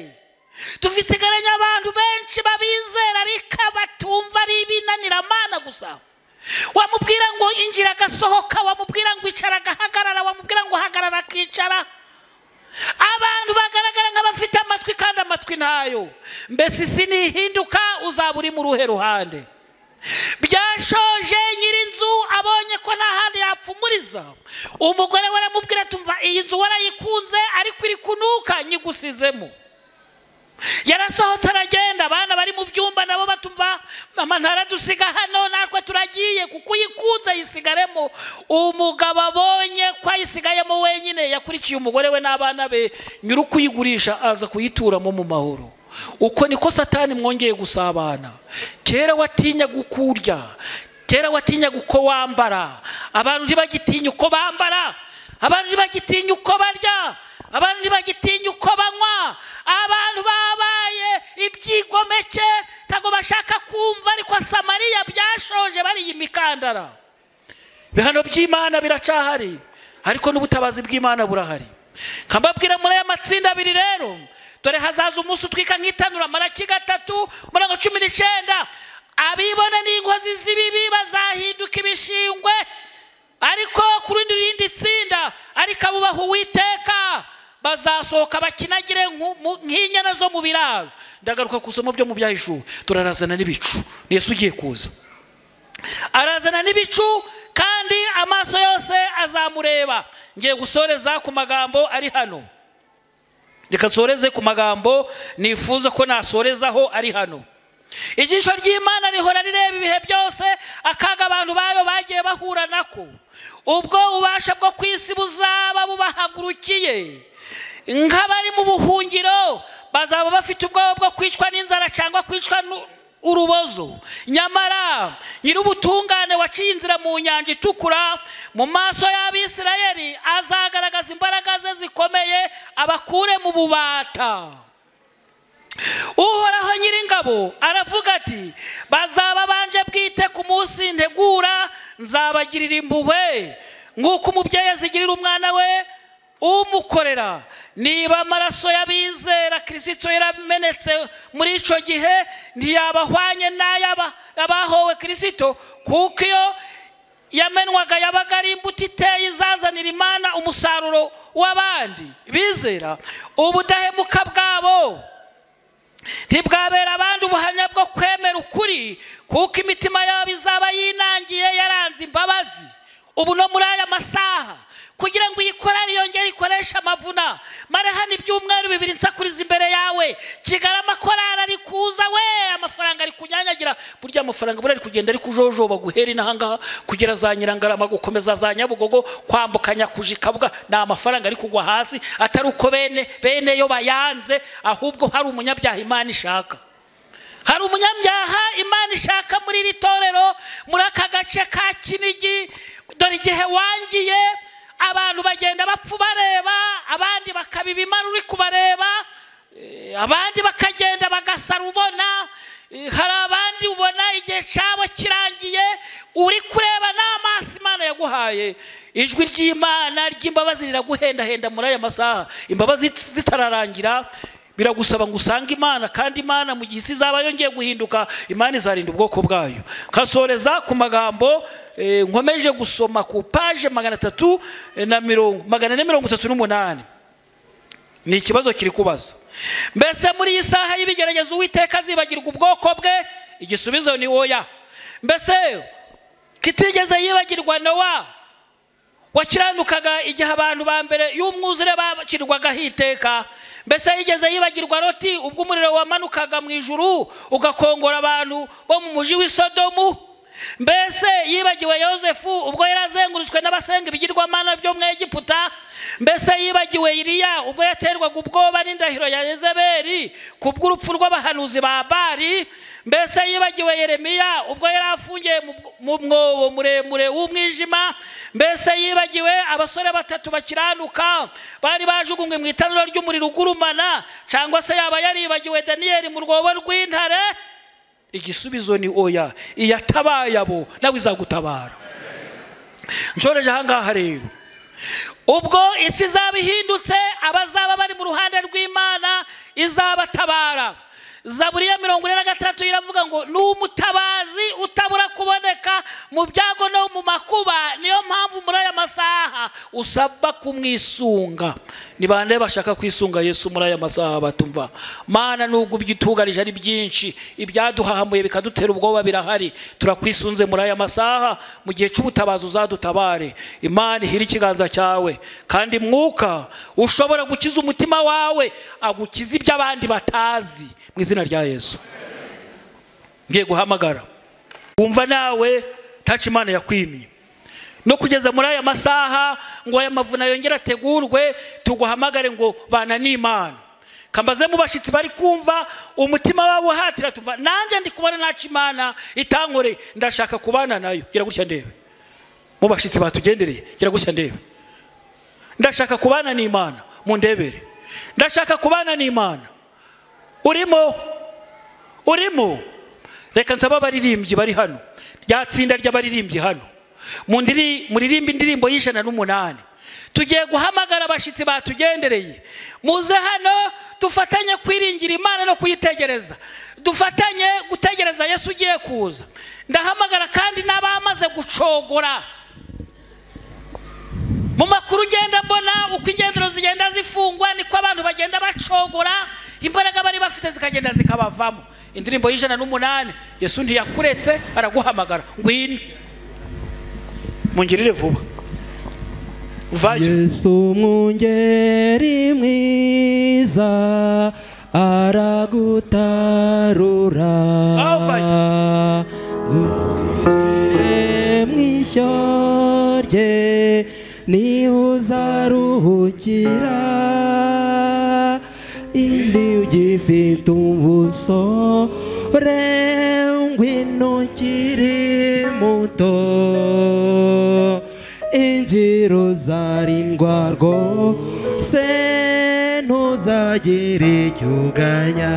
dufisigaranye abantu benshi babizera ariko batumva ari ibinaniramana gusa wamubwira ngo injira agasohoka wamubwira ngo icara agahagarara wamubwira ngo hagarara akicara abantu bagaragara nk'abafite amatwi kandi amatwi ntayo mbese isi nihinduka uzaba uri mu ruhe ruhande byashoje nyir'inzu abonye ko nta handi yapfumuriza umugore we aramubwira tumva iyi nzu warayikunze ariko iri kunuka nyigusizemo yarasohotse aragenda abana bari mu byumba nabo batumva mama ntaradusiga hano natwe turagiye kuko uyikunze yisigaremo umugabo abonye ko ayisigayemo wenyine yakurikiye umugore we n'abana be nyiri kuyigurisha aza kuyituramo mu mahoro uko niko satani mwongeye gusabana kera watinya gukurya kera watinya uko wambara abantu ntibagitinya uko bambara abantu ntibagitinya uko barya abantu ntibagitinya uko banywa abantu babaye ibyigomeke ntabwo bashaka kumva ariko Samariya byashoje bari imikandara bihano by'Imana biracahari ariko n'ubutabazi bw'Imana burahari kambabwira muri aya matsinda abiri rero dore hazaza umunsi utwika nk'itanura Malaki 3:19 abibona n'inkozi z'ibibi bazahinduka ibishingwe ariko ku rindi tsinda ariko abubaha Uwiteka bazasohoka bakinagire nk'inyana zo mu biraro ndagaruka kusoma byo mu byahishuwe turarazana n'ibicu Yesu ugiye kuza arazana n'ibicu kandi amaso yose azamureba ngiye gusoreza ku magambo ari hano reka nsoreze ku magambo nifuza ko nasorezaho ari hano ijisho ry'Imana rihora rireba ibihe byose akaga abantu bayo bagiye bahura nako ubwo ubasha bwo kwisi buzaba bubahagurukiye nk'abari mu buhungiro bazaba bafite ubwoba bwo kwicwa n'inzara cyangwa kwicwa urubozo nyamara nyir'ubutungane waciye inzira mu nyanja itukura mu maso y'Abisirayeli azagaragaza imbaraga ze zikomeye abakure mu bubata Uhoraho nyir'ingabo aravuga ati bazaba banje bwite ku munsi ntegura nzabagirira impuhwe nk'uko umubyeyi azigirira umwana we umukorera niba amaraso y'abizera Kristo yaramenetse muri ico gihe ntiyabahwanye n'abahowe Kristo kuko iyo yamenwaga yabaga ari imbuto iteye izazanira Imana umusaruro w'abandi bizera ubudahemuka bwabo ntibwabera abandi ubuhamya bwo kwemera ukuri kuko imitima yabo izaba yinangiye yaranze imbabazi ubu no muri aya masaha kugira ngo iyi korari yongere ikoreshe amavuna. Mare hano ibyumweru 2 nsakuriza imbere yawe, Kigarama korari ari kuza we, amafaranga ari kunyanyagira. Burya amafaranga buri ari kugenda ari kujojoba guhera inahangaha kugera za Nyirangarama gukomeza za Nyabugogo kwambukanya kujikabwa, na amafaranga ari kugwa hasi atari uko bene yo bayanze, ahubwo hari umunyabyaha Imana ishaka. Hari umunyabyaha Imana ishaka muri iri torero, muri aka gace ka Kinigi. Dore igihe wangiye abantu bagenda bapfu bareba, abandi bakabiba imara uri kubareba, abandi bakagenda bagasara ubona. Hari abandi ubona igihe cyabo kirangiye uri kureba n'amaso Imana yaguhaye. Ijwi ry'Imana ry'imbabazi riraguhenda muri aya masaha. Imbabazi zitararangira biragusaba ngo usange Imana, kandi Imana mu gihe izaba yongeye guhinduka, Imana izarinda ubwoko bwayo. Kasoreza ku magambo nkomeje gusoma ku page 438. Ni ikibazo kiri kubaza, mbese muri iyi saha y'ibigeragezo Uwiteka azibagirwa ubwoko bwe? Igisubizo ni oya. Mbese kitigeze yibagirwa Nowa wakiranukaga igihe abantu ba mbere y'umwuzure bacirwaga hiteka? Mbese yigeze yibagirwa Loti ubwo umuriro wamanukaga mu ijuru ugakongora abantu bo mu muji w'i Sodomu? Mbese yibagiwe Yosefu ubwo yarazengurutswe n'abasenga ibigirwamana byo mu Egiputa? Mbese yibagiwe Eliya ubwo yaterwaga ubwoba n'indahiro ya Yezebeli kubw'urupfu rw'abahanuzi ba Bali? Mbese yibagiwe Yeremiya ubwo yarafungiye mu mwobo muremure w'umwijima? Mbese yibagiwe abasore 3 bakiranuka bari bajugunywe mu itanura ry'umuriro ugurumana? Cyangwa se yaba yaribagiwe Daniyeli mu rwobo rw'intare? Igisubizo ni oya. Iyatabaye abo nawe izagutabara. Njoreje ahangaha rero, ubwo isi izaba ihindutse, abazaba bari mu ruhande rw'Imana izabatabara. Zaburi ya 46 iravuga ngo n'umutabazi utabura kuboneka mu byago no mu makuba. Niyo mpamvu muri aya masaha usaba kumwisunga. Ni bande bashaka kwisunga Yesu muri aya masaha batumva? Mana nubwo byitugarije ari byinshi, ibyaduhahamuye bikadutera ubwoba birahari, turakwisunze muri aya masaha. Mu gihe cy'ubutabazi uzadutabare. Imana ihira ikiganza cyawe, kandi mwuka ushobora gukiza umutima wawe agukiza ibyo abandi batazi, mu izina rya Yesu. Ngiye guhamagara wumva nawe taci Imana yakwimye, no kugeza muri aya masaha ngo aya mavuna yongera ategurwe, tuguhamagare ngo bana n'Imana. Kambaze mu bashitsi bari kumva umutima wabo hatira tumva nanje ndi kubona naci Imana itankore, ndashaka kubana nayo. Gira gutya ndebe mu bashitsi batugendereye, gira gutya ndebe, ndashaka kubana n'Imana. Mu ndebere, ndashaka kubana n'Imana. Urimo reka nsaba abaririmbyi bari hano, ryatsinda ry'abaririmbyi hano, muririmba indirimbo y'108. Tugiye guhamagara abashitsi batugendereye, muze hano dufatanye kwiringira Imana no kuyitegereza, dufatanye gutegereza Yesu ugiye kuza. Ndahamagara kandi n'abamaze gucogora. Mu makuru ngenda mbona uko ingendero zigenda zifungwa, niko abantu bagenda bacogora, imbaraga bari bafite zikagenda zikabavamo. Indirimbo y'108, Yesu ntiyakuretse, araguhamagara ngwino mungirire vuba. Yesu mwungeri mwiza aragutarura, ngutire mw'ishyo rye niho uzaruhukira. Indi ugifite ubusore ngwino ukiri muto, injira uzarindwa rwose ntuzagira icyo uganya.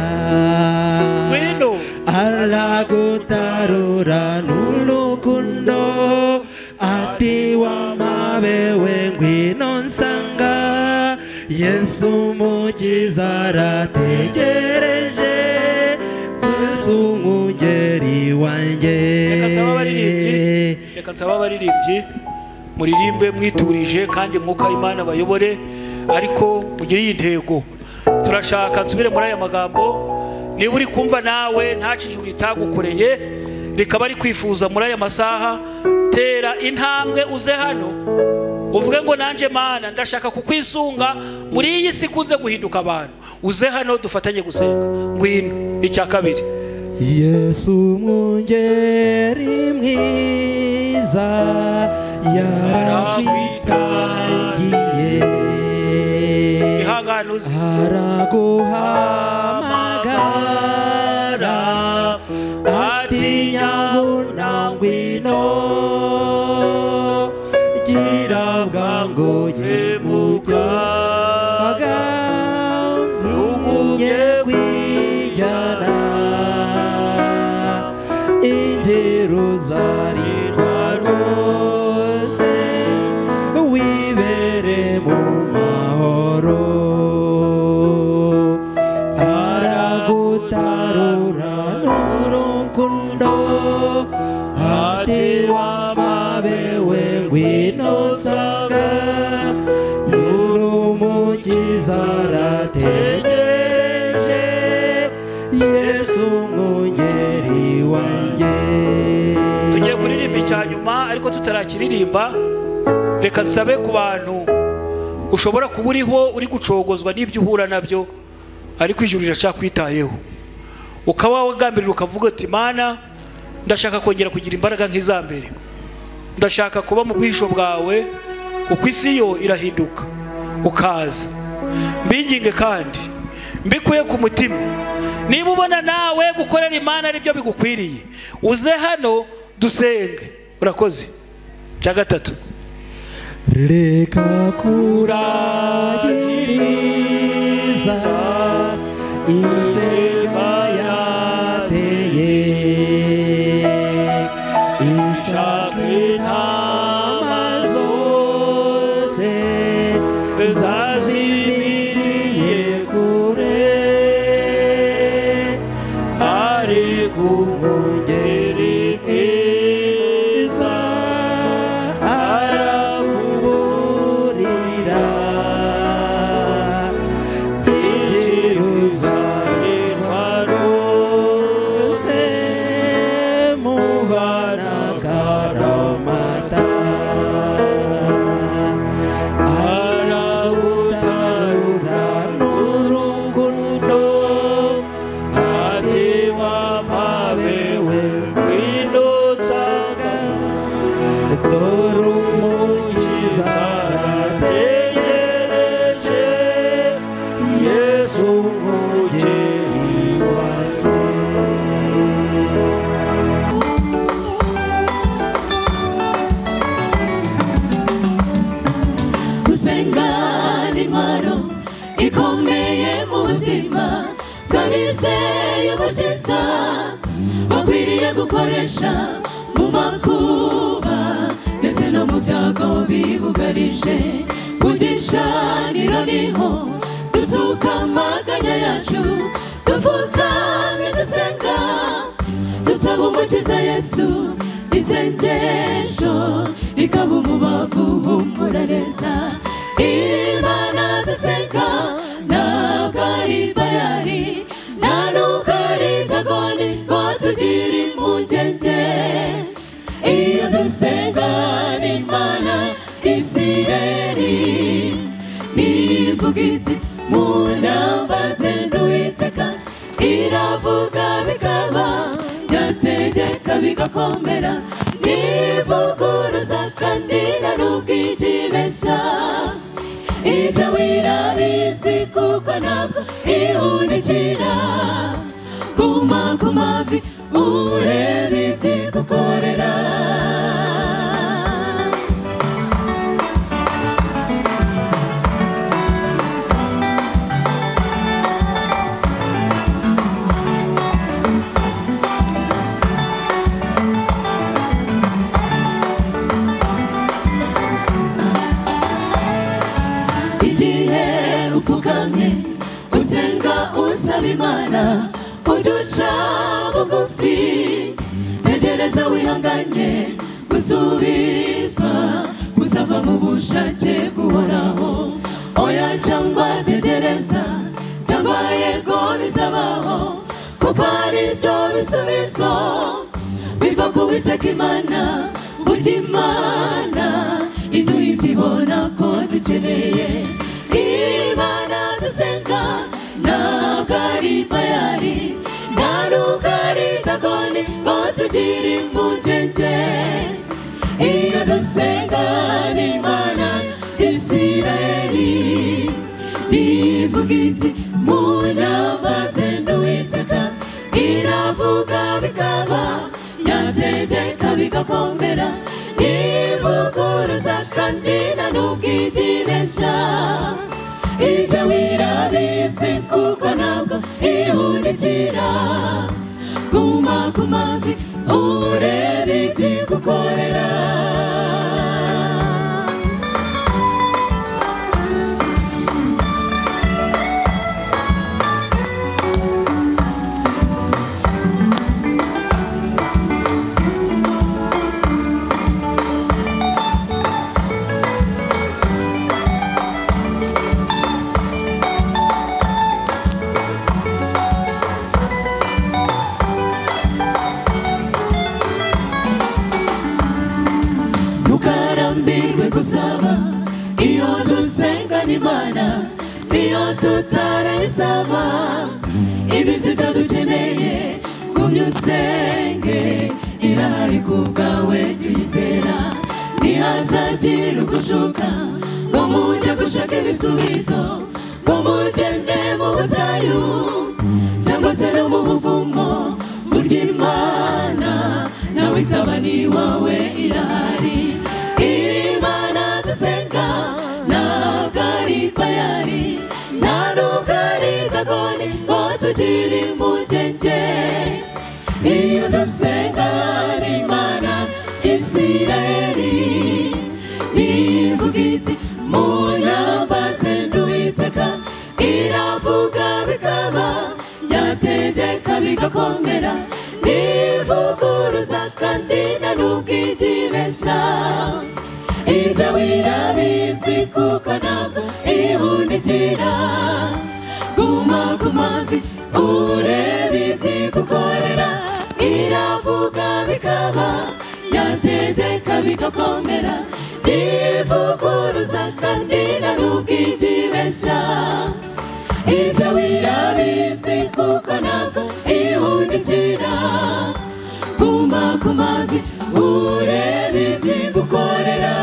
Aragutarura n'urukundo ati wamabewe ngwino nsanga. Yesu umukiza arategereje, Yesu umugeri wanjye. Reka nsaba abaririmbyi muririmbe mwiturije, kandi mwuka w'Imana bayobore, ariko mugire iyi ntego. Turashaka nsubire muri aya magambo. Niba uri kumva nawe ntacijwe itagukoreye, rikaba ari kwifuza muri aya masaha, tera intambwe uze hano uvuge ngo nanje Mana ndashaka kukwisunga muri iyi si kunze guhinduka abantu. Uze hano dufatanye gusenga. Ngwino icya kabiri. Yesu mwungeri mwiza yarakwitangiye ihanganuzi araguhamagara ati nyabuna ngwino gira bwangu yemuka agamye kwijyana Jerusalem rwose wibere mu mahoro aragutarura n'urukundo ati wamabewe ngwino nsanga y'umukiza arategereje Yesu mwungeri wanjye. Tugiye kuririmba icyanyuma ariko tutarakiririmba. Reka nsabe ku bantu ushobora kuba uriho uri gucogozwa n'ibyo uhura nabyo ariko ijuru riracakwitayeho, ukaba wagambirira ukavuga ati Mana ndashaka kongera kugira imbaraga nk'izambere, ndashaka kuba mu bwisho bwawe kuko isi yo irahinduka. Ukaza mbinginge kandi mbikuye ku mutima, niba ubona nawe gukorera Imana ari byo bigukwiriye uze hano dusenge. Urakoze. Cya gatatu, reka kuragiriza insega yateye ishaka intama zose zazimiriye kure ariko umwungeri mwiza arakuburira Jerusalem rwose mu bana karamata aragutarura n'urukundo ati wamabewe ngwino nsanga dore umukiza arategereje Yesu mwungeri wanjye. Gusenga ni intwaro ikomeye mu buzima bw'abizeye umukiza bakwiriye gukoresha mu makuba ndetse no mu byago bibugarije. Ku gicaniro niho dusuka amaganya yacu dupfukamye dusenga dusaba umukiza Yesu isengesho rikaba umubavu humura neza. Imana dusenga ntabwo ari bayari nta nubwo ari dagoni ngo tugire impungenge. Iyo dusenga n'Imana Isirayeli nivuga iti munambaze n'Uwiteka iravuga bikaba yategeka bigakomera nivuguruza kandi nta nubwo igibeshya. Ibyo wirabizi kuko ntabwo ihunikira guma ku mavi urebe ibyigukorera. Usaba Imana ujya uca bugufi, tegereza wihanganye gusubizwa kuzava mu bushake bw'Uhoraho. Oya cyangwa tegereza cyangwa yego bizabaho kuko ari byo bisubizo biva ku Uwiteka Imana. Burya Imana iduha ibyo ibona ko dukeneye Imana dusenga ntabwo ari bayari nta nubwo ari dagoni ngo tugire impungenge iyo dusenga n'Imana Isirayeli nivuga iti munyamaze n'Uwiteka iravuga bikaba yategeka bigakomera ivuguruza kandi nta nubwo igibeshya ibyo wirabizi kuko ntabwo ihundikira guma ku mavi urebe igikukorera gusaba iyo dusenga n'Imana niyo tutarayisaba ibizita dukeneye gumya usenge irahari ku bwawe tuyizera ntihazagira ugushuka ngo mujye gushaka ibisubizo ngo mugende mu butayu cyangwa se no mu buvumo burya Imana nawe itabani wawe irahari Imana dusenga ntabwo ari bayari nta nubwo ari dagoni ngo tugire impungenge iyo dusenga n'Imana Isirayeli nivuga iti munyambaze n'Uwiteka iravuga bikaba yategeka bigakomera nivuguruza kandi nta nubwo igibeshya ibyo wirabizi kuko ntabwo ihundikira guma ku mavi urebe igikukorera iravuga bikaba yategeka bigakomera nivuguruza kandi nta nubwo igibeshya ibyo wirabizi kuko ntabwo ihundikira guma ku mavi urebe igikukorera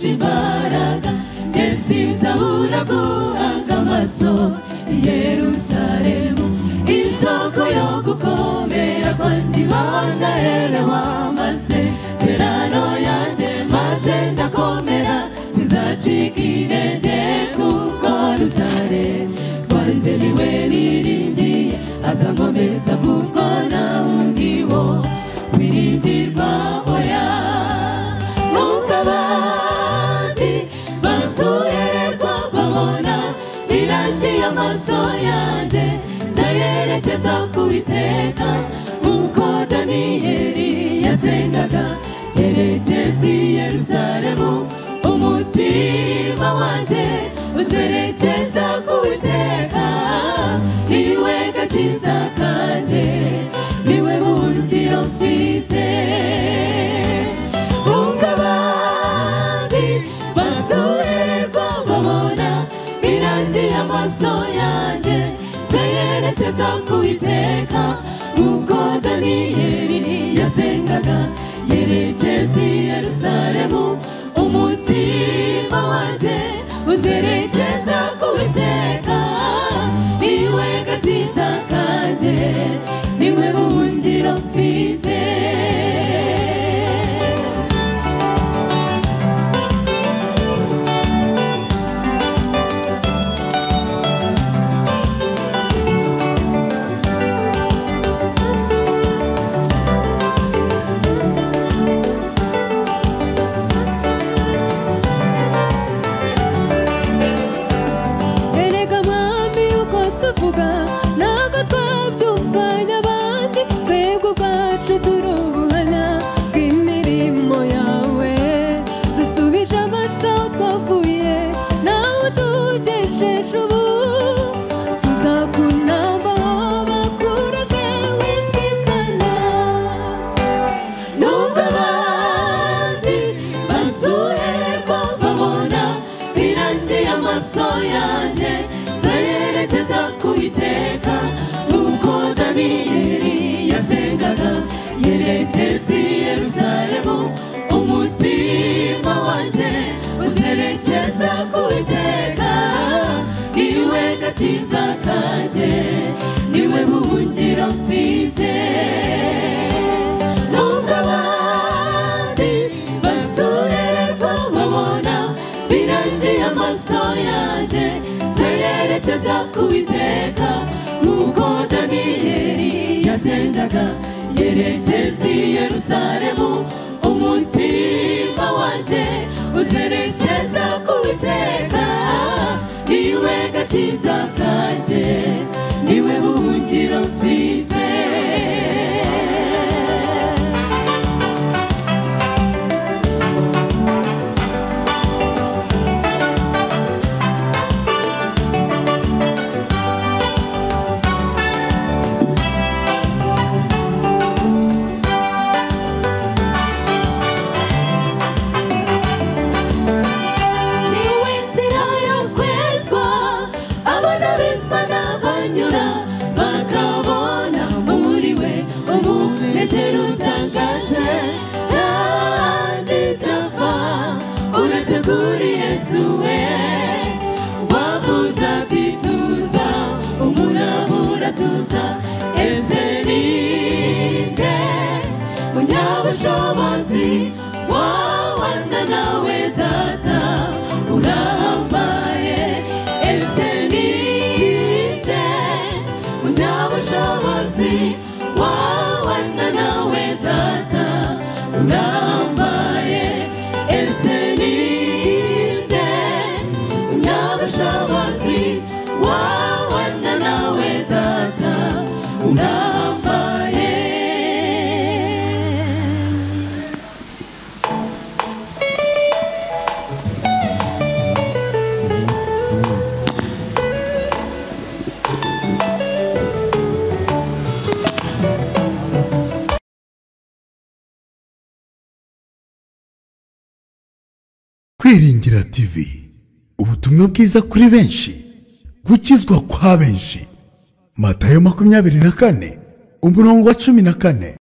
imbaraga sinzabura guhanga amaso Yerusalemu isoko yo gukomera kwanjye Imana erewa amasezerano yanjye maze ndakomera sinzacika intege kuko rutare rwanjye niwe niringiye azankomeza kuko nta wundi wo wiringirwa oya basuhererwa babona birangiye amaso yanjye ndayerekeza ku Uwiteka nk'uko Daniyeli yasengaga yerekeza i Yerusalemu umutima wanjye uzerekeza ku Uwiteka niwe gakiza kanjye niwe buhungiro mfite amaso yanjye ndayerekeza ku Uwiteka nk'uko Daniyeli yasengaga yerekeza i Yerusalemu umutima wanjye uzerekeza ku Uwiteka niwe gakiza kanjye niwe buhungiro mfite yanjye nzayerekeza ku Uwiteka nk'uko Daniyeli yasengaga yerekeza i Yerusalemu umutima wanjye uzerekeza ku Uwiteka niwe gakiza kanjye niwe buhungiro mfite nubwo abandi basurererwa babona birangiye amaso yanjye nzayerekeza ku Uwiteka nk'uko Daniyeli yasengaga yerekeza i Yerusalemu umutima wanjye uzerekeza ku Uwiteka niwe gakiza kanjye niwe buhungiro mfite Munyabushobozi wabana nawe data urambaye ese ninde munyabushobozi wabana nawe data urambaye ese ninde munyabushobozi wabana nawe data urambaye Kwiringira TV, ubutumwa bwiza kuri benshi, gukizwa kwa benshi. Matayo 24:14.